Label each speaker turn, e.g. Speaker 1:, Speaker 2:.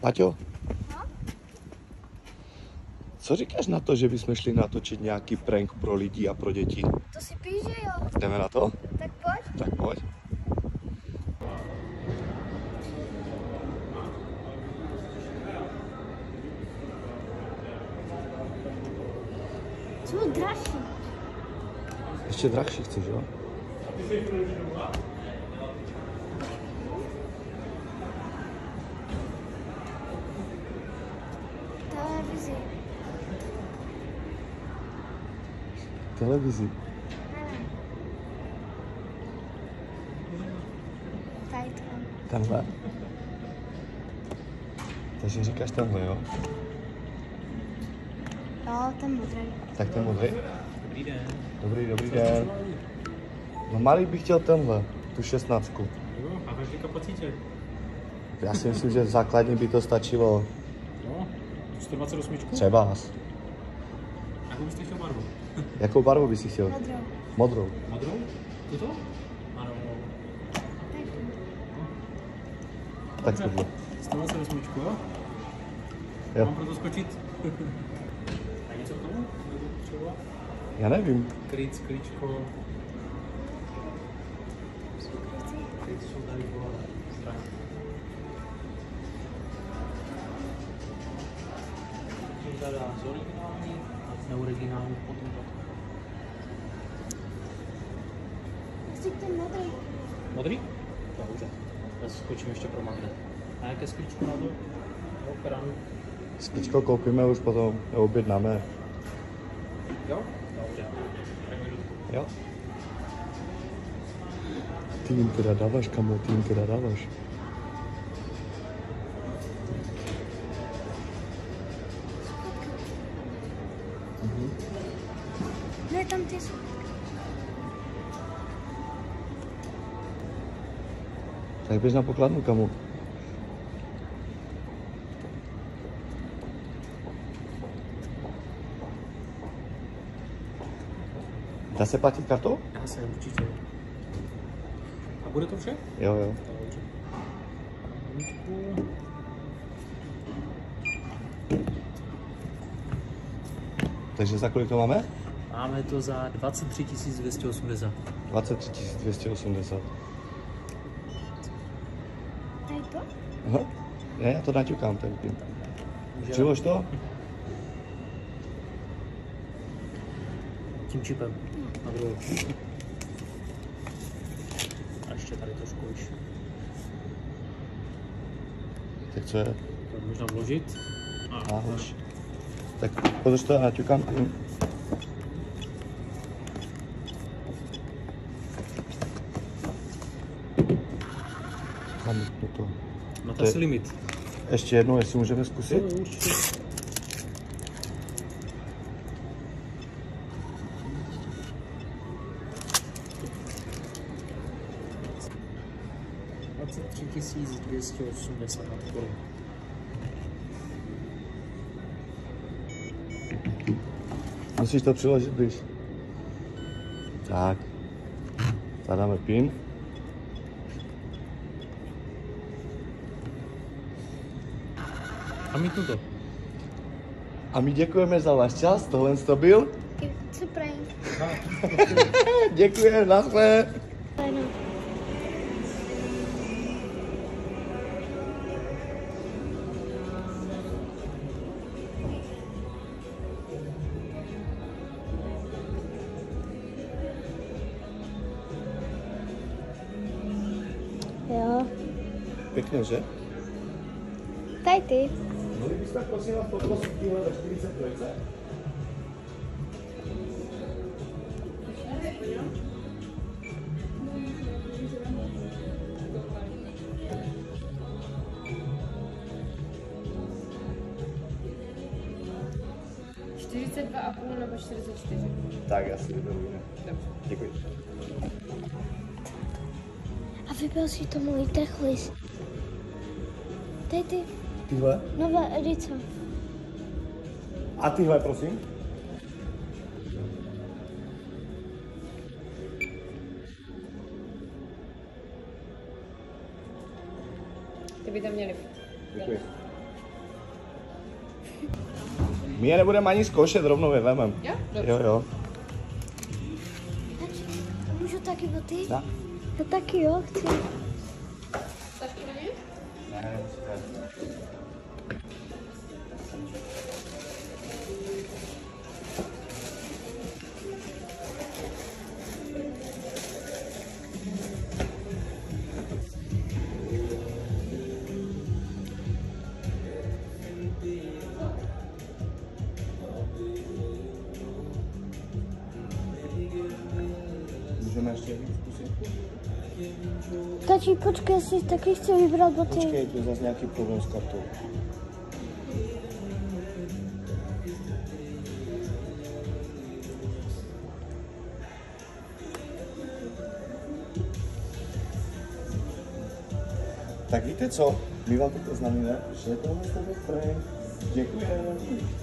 Speaker 1: Paťo,
Speaker 2: No?
Speaker 1: co říkáš na to, že bychom šli natočit nějaký prank pro lidi a pro děti?
Speaker 2: To si píš, že jo?
Speaker 1: Jdeme na to?
Speaker 2: Tak pojď.
Speaker 1: Tak pojď.
Speaker 2: Jsou dražší.
Speaker 1: Ještě drahší chceš, jo?
Speaker 2: Televizi.
Speaker 1: Televizi.
Speaker 2: Nevím. Tady to.
Speaker 1: Tenhle. Takže říkáš tenhle, jo?
Speaker 2: Jo, ten modrý.
Speaker 1: Tak ten modrý.
Speaker 3: Dobrý den.
Speaker 1: Dobrý den. No malý bych chtěl tenhle, tu 16.
Speaker 3: Jo, a každý kapacitě.
Speaker 1: Já si myslím, že základní by to stačilo.
Speaker 3: Jo, 128.
Speaker 1: Třeba.
Speaker 3: Jakou byste chtěl barvu?
Speaker 1: Jakou barvu bys si chtěl?
Speaker 2: Modrou.
Speaker 1: Modrou.
Speaker 3: Modrou? Tuto? Ano.
Speaker 1: Tak tohle.
Speaker 3: 128, jo?
Speaker 1: Jo.
Speaker 3: Mám proto skočit? A něco k tomu? Třeba?
Speaker 1: Já nevím.
Speaker 3: Klíčko. Kryt jsou tady po straně. Tady z originální a neoriginální potom tak.
Speaker 2: Chci ten modrý.
Speaker 3: Modrý? Dobře. Já skočím ještě pro magnet. A jaké sklíčko na to? Operan.
Speaker 1: Sklíčko koupíme už potom, objednáme.
Speaker 3: Jo? Dobře. Tak jdu.
Speaker 1: Jo. Ty jim teda dáváš, kamo, ty jim teda dáváš.
Speaker 2: Ne, tam ty jsou.
Speaker 1: Tak běž na pokladnu, kamo. Dá se platit kartou?
Speaker 3: Já jsem určitě. A bude to vše?
Speaker 1: Jo, jo.
Speaker 3: Dobře.
Speaker 1: Takže za kolik to máme?
Speaker 3: Máme to za 23 280.
Speaker 1: 23 280.
Speaker 2: Tady to?
Speaker 1: Aha. Ne, já to naťukám, ten pin. Přilož to?
Speaker 3: Tím čipem. Na druhou. A ještě tady trošku už.
Speaker 1: Tak co je?
Speaker 3: To možná vložit.
Speaker 1: Náhož. Tak podrž to, já naťukám tím. Zamítnu to.
Speaker 3: Na
Speaker 1: To
Speaker 3: to
Speaker 1: je-
Speaker 3: asi limit.
Speaker 1: Ještě jednou, jestli můžeme zkusit?
Speaker 3: Určitě. $23 280 korun.
Speaker 1: Musíš to přiložit blíž. Tak. Zadáme pin.
Speaker 3: A mítnu to.
Speaker 1: A my děkujeme za váš čas, tohle to byl.
Speaker 2: Co prank?
Speaker 1: Děkujeme, naschle.
Speaker 2: Ano. Jo.
Speaker 1: Pěkně, že?
Speaker 2: Tady ty.
Speaker 1: Mohli byste prosím vás poprosit tíhle ve 43?
Speaker 4: nebo 44.
Speaker 1: Tak, já si vyberu jiné. Děkuji.
Speaker 2: A vybral si to můj trchlis. Tady ty
Speaker 1: Tyhle?
Speaker 2: nové edice.
Speaker 1: A tyhle, prosím.
Speaker 4: Ty by tam měly být.
Speaker 1: Děkuji. My je nebudeme ani zkoušet, rovnou je vemem.
Speaker 4: Jo? Dobře.
Speaker 1: Jo.
Speaker 2: A můžu taky boty?
Speaker 1: Tak.
Speaker 2: Já taky jo, chci.
Speaker 4: Taky není?
Speaker 1: Ne, můžeme ještě víc zkusit?
Speaker 2: Tati, počkej, já si taky chci vybrat boty.
Speaker 1: Počkej, tu je zase nějaký problém s kartou. Tak víte co? My vám teď oznámíme, že tohle je prank. Děkujeme.